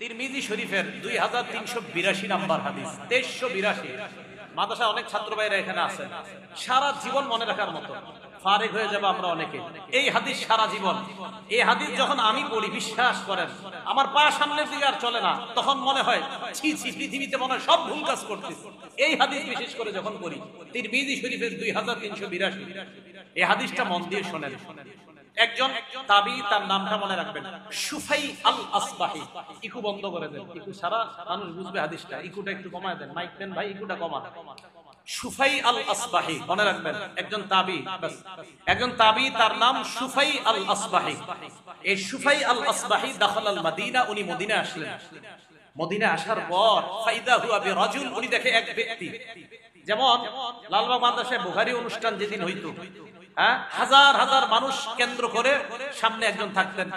তিরমিজি শরীফের 2382 নাম্বার হাদিস, 2382। মাদ্রাসায় অনেক ছাত্র ভাইরা এখানে আছেন, সারা জীবন মনে রাখার মতো, ফারেক হয়ে যাবে আমরা অনেকে। এই হাদিস সারা জীবন, এই হাদিস যখন আমি পড়ি, বিশ্বাস করেন আমার পা সামনের দিকে আর চলে না, তখন মনে হয় ছি ছি, পৃথিবীতে মনে হয় সব ভুল কাজ করতেছি। এই হাদিস বিশেষ করে যখন পড়ি, তিরমিজি শরীফের 2382, এই হাদিসটা মন দিয়ে শোনেন। একজন তাবি, তার নামটা মনে রাখবেন, সুফাই আল আসবাহি। ইকু বন্ধ করে দেন, ইকু সারা মানুষ বুঝবে হাদিসটা, ইকুটা একটু কমায় দেন, মাইক দেন ভাই, ইকুটা কমান। সুফাই আল আসবাহি মনে রাখবেন, একজন তাবি, একজন তাবি, তার নাম সুফাই আল আসবাহি। এই সুফাই আল আসবাহি দাখালাল মাদিনা, উনি মদিনায় আসলেন। মদিনায় আসার পর ফাইদা হুয়া বিরাজুল, উনি দেখে এক ব্যক্তি। যেমন লালবাগ মাদ্রাসায় বুখারী অনুষ্ঠান যেদিন হইতো, হাজার হাজার মানুষ কেন্দ্র করে সামনে একজন থাকতেন,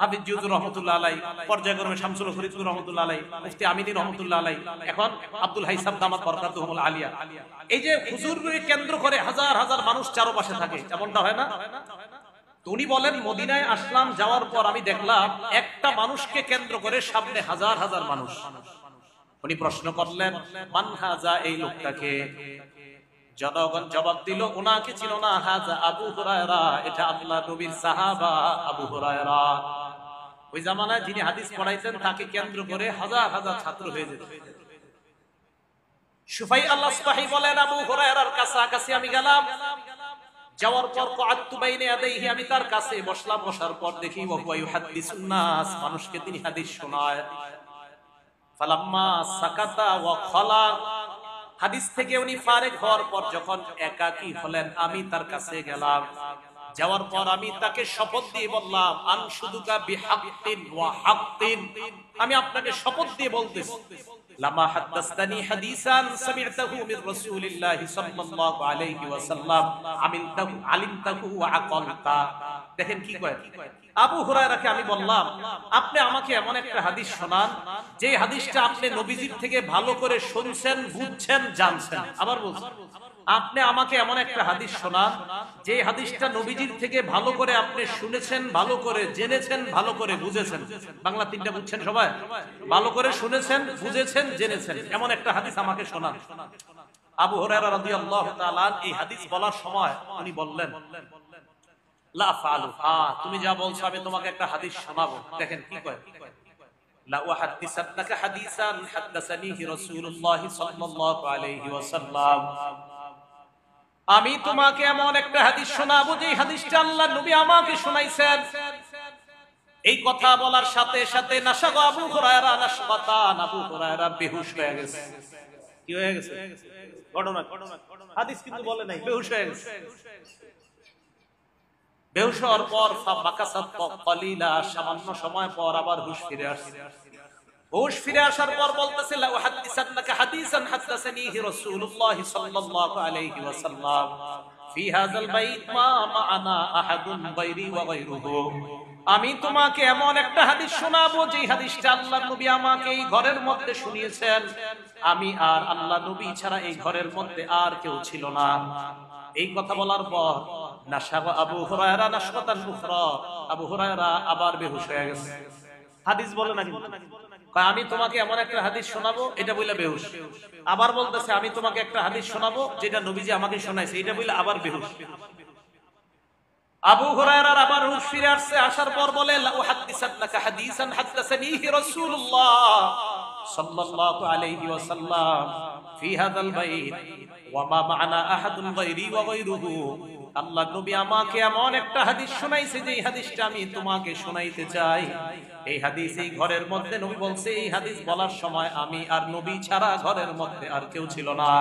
হাফিজ জিউজুর রহমতুল্লাহ আলাইহি, পর্যায়ক্রমে শামসুল ফরিদপুর রহমতুল্লাহ আলাইহি, মুফতি আমিনী রহমতুল্লাহ আলাইহি, এখন আব্দুল হাইসাব দামাত বরকাতুহুল আলিয়া। এই যে হুজুরকে কেন্দ্র করে হাজার হাজার মানুষ চারপাশে থাকে, এমনটা হয় না? তো উনি বলেন, মদিনায় আসলাম, যাওয়ার পর আমি দেখলাম একটা মানুষকে কেন্দ্র করে সামনে হাজার হাজার মানুষ। উনি প্রশ্ন করলেন, মান হাজা, এই লোকটাকে? জনগণ জবাব দিল, ওনাকে ছিল না, হাজা আবু হুরায়রা, এটা আল্লাহর নবীর সাহাবা আবু হুরায়রা। ওই জামানায় যিনি হাদিস পড়াইতেন, তাকে কেন্দ্র করে হাজার হাজার ছাত্র হয়ে যেত। সুফাই আল আসবাহি বলেন, আবু হুরায়রার কাছাকাছি আমি গেলাম, যাওয়ার পর কআতু বাইনা ইয়াদাইহি, আমি তার কাছে বসলাম। বসার পর দেখি ওয়া হুয়া ইউহাদ্দিসুন নাস, মানুষকে তিনি হাদিস শোনায়। ফালাম্মা সাকাতা ওয়া খালা, হাদিস থেকে উনি ফারেক হওয়ার পর যখন একাকী হলেন, আমি তার কাছে গেলাম। যাওয়ার পর আমি তাকে শপথ দিয়ে বললাম, আনশুদুকা বিহাক্কিন ওয়া হাক্কিন, আমি আপনাকে শপথ দিয়ে বলতেছি, লামা হাদাসতানি হাদিসান সামি'তাহু মির রাসূলিল্লাহি সাল্লাল্লাহু আলাইহি ওয়াসাল্লাম আলিমতাহু ওয়া আকালতা। দেখেন কি কয়, আবু হুরায়রাকে আমি বললাম, আপনি আমাকে এমন একটা হাদিস শোনান যে হাদিসটা আপনি নবীজির থেকে ভালো করে শুনছেন, বুঝছেন, জানছেন। আবার বলছেন, আপনি আমাকে এমন একটা হাদিস শোনান যে হাদিসটা নবীজির থেকে ভালো করে আপনি শুনেছেন, ভালো করে জেনেছেন, ভালো করে বুঝেছেন। বাংলা তিনটা বুঝছেন সবাই? ভালো করে শুনেছেন, বুঝেছেন, জেনেছেন, এমন একটা হাদিস আমাকে শোনান। আবু হুরায়রা রাদিয়াল্লাহু তাআলা এই হাদিস বলার সময় উনি বললেন, লা ফালু, তুমি যা বলছো আমি তোমাকে একটা হাদিস শোনাবো। দেখেন কি কয়, লা উহাদ্দিসান্নাকা হাদিসান হাদাসানিহি রাসূলুল্লাহ সাল্লাল্লাহু আলাইহি ওয়াসাল্লাম, আমি তোমাকে এমন একটা হাদিস শোনাবো যে হাদিসটা আল্লাহর নবী আমাকে শোনাইছেন। এই কথা বলার সাথে সাথে নাশাগা আবু হুরায়রা নাশকাতান, আবু হুরায়রা বেহুশ হয়ে গেছে। কি হয়ে গেছে? ঘটনা, হাদিস কিন্তু বলে নাই, বেহুশ হয়ে গেছে। বেহুশ হওয়ার পর ফাবাকাসাত ক্বালিলা, সামান্য সময় পর আবার হুশ ফিরে আসে। হুশ ফিরে আসার পর বলতেছে, লা উহাদ্দিসান্নাকা হাদিসান হাদাসানিহি রাসূলুল্লাহ সাল্লাল্লাহু আলাইহি ওয়াসাল্লাম ফি হাযাল বাইত মা মা'ানা আহাদুন গায়রি ওয়া গায়রুহু, আমি তোমাকে এমন একটা হাদিস শোনাবো যে হাদিসটা আল্লাহর নবী আমাকে এই ঘরের মধ্যে শুনিয়েছেন, আমি আর আল্লাহর নবী ছাড়া এই ঘরের মধ্যে আর কেউ ছিল না। এই কথা বলার পর নাশাগা আবু হুরায়রা নাশকাতান উখরা, আবু হুরায়রা আবার বেহুশ হয়ে গেছে। হাদিস বলে না কিন্তু, আমি তোমাকে এমন একটা হাদিস শোনাবো, এটা বলে বেহুশ। আবার বলতেছে, আমি তোমাকে একটা হাদিস শোনাবো যেটা নবীজি আমাকে শোনাইছে, এটা বলে আবার বেহুশ। আবু হুরায়রার আবার হুশ ফিরে আসছে। আসার পর বলে, লা উহাদ্দিসান্নাকা হাদিসান হাদাসানিহি রাসূলুল্লাহ সাল্লাল্লাহু আলাইহি ওয়াসাল্লাম ফি হাযাল বাইত ওয়া মা মা'ানা আহাদুন গায়রি ওয়া গায়রুহু, আল্লাহর নবী আমাকে এমন একটা হাদিস শোনাইছে যে হাদিসটা আমি তোমাকে শোনাইতে চাই। এই হাদিস এই ঘরের মধ্যে, নবী বলছে এই হাদিস বলার সময় আমি আর নবী ছাড়া ঘরের মধ্যে আর কেউ ছিল না।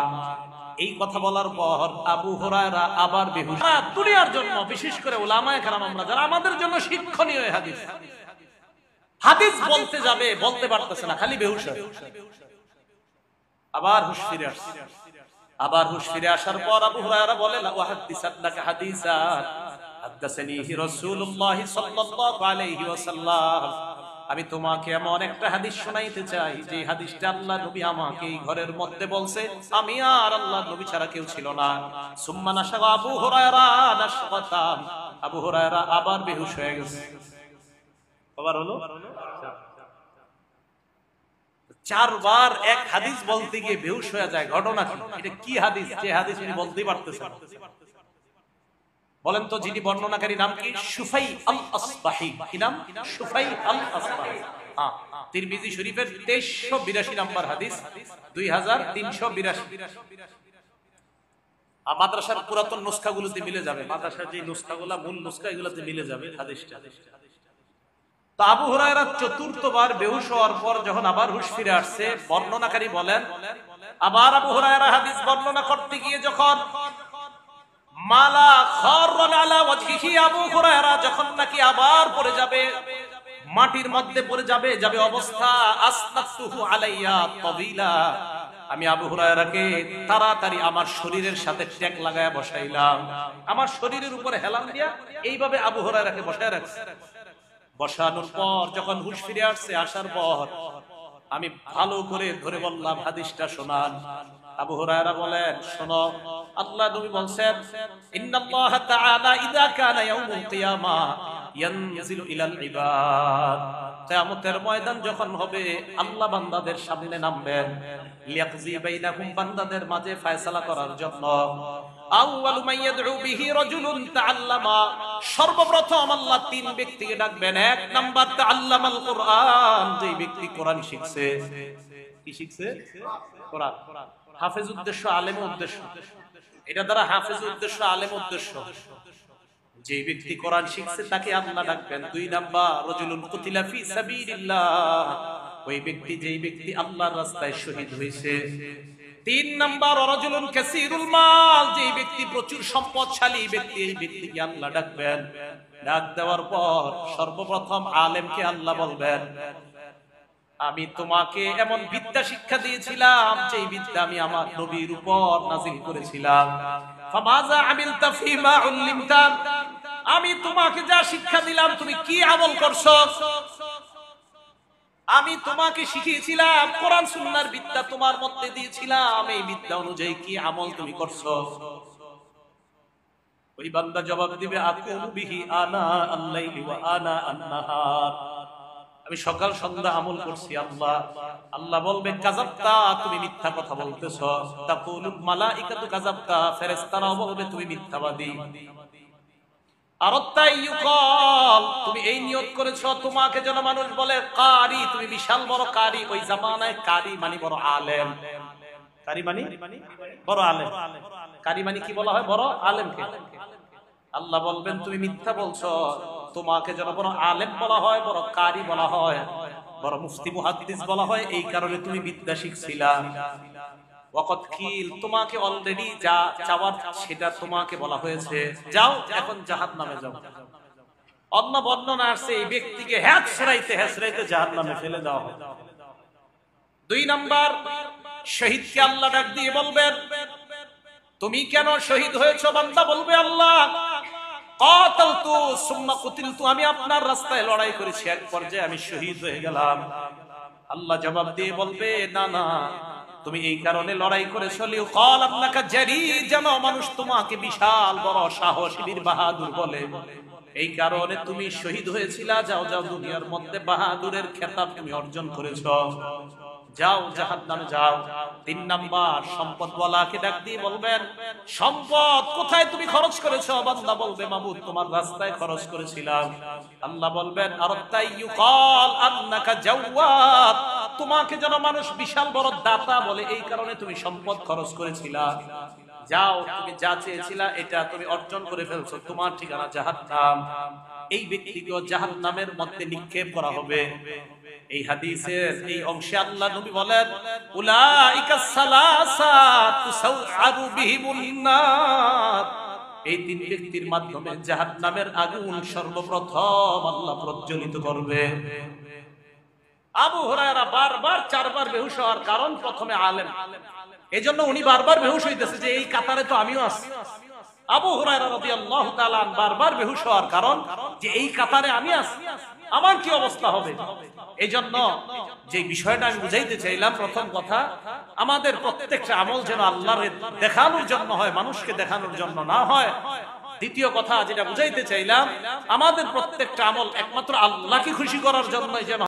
এই কথা বলার পর আবু হুরায়রা আবার বেহুশ। দুনিয়ার জন্য, বিশেষ করে উলামায়ে কেরাম আমরা যারা, আমাদের জন্য শিক্ষণীয় এই হাদিস। হাদিস বলতে যাবে, বলতে পারতেছে না, খালি বেহুশ। আবার হুশ ফিরে আসছে। আবার হুশ ফিরে আসার পর আবু হুরায়রা বলে, লা উহাদ্দিসান্নাকা হাদিসান হাদাসানিহি রাসূলুল্লাহ সাল্লাল্লাহু আলাইহি ওয়াসাল্লাম, আমি তোমাকে এমন একটা হাদিস শোনাইতে চাই যে হাদিসটা আল্লাহর নবী আমাকে এই ঘরের মধ্যে বলছে, আমি আর আল্লাহর নবী ছাড়া কেউ ছিল না। সুম্মা নাশাগা আবু হুরায়রা নাশকাতান, আবু হুরায়রা আবার বেহুশ হয়ে গেছে। আবার হলো 4 বার এক হাদিস বলতে গিয়ে বেহুশ হয়ে যায়, ঘটনা কি? এটা কি হাদিস যে হাদিস উনি বলতেই পারতেছেন? বলেন তো যিনি বর্ণনাকারী নাম কি? সুফাই আল আসবাহি। কি নাম? সুফাই আল আসবাহি। হ্যাঁ, তিরমিজি শরীফের 2382 নম্বর হাদিস, 2382। মাদ্রাসার পুরাতন নুসখাগুলোতে মিলে যাবে, মাদ্রাসার যে নুসখাগুলা মূল নুসখা এগুলোতে মিলে যাবে হাদিসটা। তো আবু হুরায়রা 4বার বেহুশ হওয়ার পর যখন আবার হুঁশ ফিরে আসছে, বর্ণনাকারী বলেন আবার আবু হুরায়রা হাদিস বর্ণনা করতে গিয়ে যখন মালা খাররান আলা ওয়াজহিহি, আবু হুরায়রা যখন নাকি আবার পড়ে যাবে, মাটির মধ্যে পড়ে যাবে, যাবে অবস্থা আসনাতুহু আলাইয়া তাবিলা, আমি আবু হুরায়রাকে তাড়াতাড়ি আমার শরীরের সাথে ট্যাগ লাগায়া বসাইলাম, আমার শরীরের উপরে হেলান দিয়া এইভাবে আবু হুরায়রাকে বসায় রাখছি। বসানোর পর যখন হুঁশ ফিরে আসছে, আসার পর আমি ভালো করে ধরে বললাম হাদিসটা শোনান। আবু হুরায়রা বলেন, শোনো, আল্লাহ নবী বলেন ইন্নাল্লাহ তাআলা ইযা কানা ইয়াউমুল কিয়ামা ইয়ানজিলু ইলাল ইবাদ, কিয়ামতের ময়দান যখন হবে আল্লাহ বান্দাদের সামনে নামবেন, লিয়াকজি বাইনাহুম, বান্দাদের মাঝে ফয়সালা করার জন্য। আউয়ালু মান ইয়াদউ বিহি রাজুলুন তাআল্লামা, সর্বপ্রথম আল্লাহ 3 ব্যক্তিকে ডাকবেন। 1 নাম্বার তাআল্লামাল কুরআন, যে ব্যক্তি কোরআন শিখছে। কি শিখছে? কোরআন। হাফেজ উদ্দেশ্য, আলেম উদ্দেশ্য, এটা দ্বারা হাফেজ উদ্দেশ্য, আলেম উদ্দেশ্য। যে ব্যক্তি কোরআন শিখছে তাকে আল্লাহ ডাকবেন। 2 নাম্বার রাজুলুন কুতিলা ফি সাবিলিল্লাহ, ওই ব্যক্তি, যেই ব্যক্তি আল্লাহর রাস্তায় শহীদ হয়েছে। 3 নাম্বার রাজুলুন কাসীরুল মাল, যে ব্যক্তি প্রচুর সম্পদশালী ব্যক্তি, এই ব্যক্তিকে আল্লাহ ডাকবেন। ডাক দেওয়ার পর সর্বপ্রথম আলেমকে আল্লাহ বলবেন, আমি তোমাকে এমন বিদ্যা শিক্ষা দিয়েছিলাম যে বিদ্যা আমি আমার নবীর উপর নাযিল করেছিলাম। ফামাযা আমিলতা ফীমা উল্লিমতা, আমি তোমাকে যা শিক্ষা দিলাম তুমি কি আমল করছো? আমি তোমাকে শিখিয়েছিলাম কোরআন সুন্নাহর বিদ্যা তোমার মধ্যে দিয়েছিলাম, এই বিদ্যা অনুযায়ী কি আমল তুমি করছো? ওই বান্দা জবাব দিবে, আকুমু বিহি আনা আল-লাইলি ওয়া আনা আন-নাহার, আমি সকাল সন্ধ্যা আমল করছি আল্লাহ। আল্লাহ বলবে, কাযাবতা, তুমি মিথ্যা কথা বলতেছো। তাকুলুল মালাইকাতু কাযাবতা, ফেরেশতারাও বলবে তুমি মিথ্যাবাদী। আরাত্তা ইউকাল, তুমি এই নিয়ত করেছো তোমাকে যেন মানুষ বলে কারি, তুমি বিশাল বড় কারি। ওই জামানায় কারি মানে বড় আলেম। কারি মানে বড় আলেম। কারি মানে কি বলা হয়? বড় আলেমকে। আল্লাহ বলবেন তুমি মিথ্যা বলছো, তোমাকে যেন বড় আলেম বলা হয়, বড় কারি বলা হয়, বড় মুফতি মুহাদ্দিস বলা হয়, এই কারণে তুমি বিদ্যা শিখছিলা। ওয়াকাদ কিল, তোমাকে অলরেডি যা চাওয়ার সেটা তোমাকে বলা হয়েছে, যাও এখন জাহান্নামে যাও। অন্য বর্ণনা আছে এই ব্যক্তিকে হেসরাইতে জাহান্নামে ফেলে দেওয়া হয়। 2 নাম্বার শহীদকে আল্লাহ ডাক দিয়ে বলবেন, তুমি কেন শহীদ হয়েছো? বান্দা বলবে, আল্লাহ কাতালতু সুম্মা কুতিলতু, আমি আপনার রাস্তায় লড়াই করেছি, এক পর্যায়ে আমি শহীদ হয়ে গেলাম। আল্লাহ জবাব দিয়ে বলবে, না না, তুমি এই কারণে লড়াই করেছো লিউকাল আন্নাকা জারি, যেন মানুষ তোমাকে বিশাল বড় সাহসী বীর বাহাদুর বলে, এই কারণে তুমি শহীদ হয়েছিলা। যাও যাও, দুনিয়ার মধ্যে বাহাদুরের খেতাব তুমি অর্জন করেছো, যাও জাহান্নামে যাও। 3 নাম্বার সম্পদওয়ালাকে ডাক দিয়ে বলবেন, সম্পদ কোথায় তুমি খরচ করেছো? বান্দা বলবে, মাবুদ তোমার রাস্তায় খরচ করেছিলাম। আল্লাহ বলবেন, আরাত্তা ইউকাল আন্নাকা জাওয়াদ, তোমাকে যেন মানুষ বিশাল বড় দাতা বলে, এই কারণে তুমি সম্পদ খরচ করেছিলা। যাও, তুমি যা চেয়েছিলা এটা তুমি অর্জন করে ফেলছো, তোমার ঠিকানা জাহান্নাম। এই ব্যক্তিকে জাহান্নামের মধ্যে নিক্ষেপ করা হবে। এই হাদিসের এই অংশে আল্লাহ নবী বলেন, উলাইকা সালাসা তুসাউআরু বিহিমুন নার, এই 3 ব্যক্তির মাধ্যমে জাহান্নামের আগুন সর্বপ্রথম আল্লাহ প্রজ্বলিত করবে। আবু হুরায়রা বারবার 4 বার বেহুশ হওয়ার কারণ প্রথমে আলেম, এজন্য উনি বারবার বেহুশ হইতেছে যে এই কাতারে তো আমিও আছি। আবু হুরায়রা রাদিয়াল্লাহু তাআলা বারবার বেহুশ হওয়ার কারণ যে এই কাতারে আমি আছি, আমার কি অবস্থা হবে। এইজন্য যে বিষয়টা আমি বুঝাইতে চাইলাম, প্রথম কথা, আমাদের প্রত্যেকটা আমল যেন আল্লাহর দেখানোর জন্য হয়, মানুষকে দেখানোর জন্য না হয়। দ্বিতীয় কথা যেটা বুঝাইতে চাইলাম, আমাদের প্রত্যেকটা আমল একমাত্র আল্লাহকে খুশি করার জন্য যেন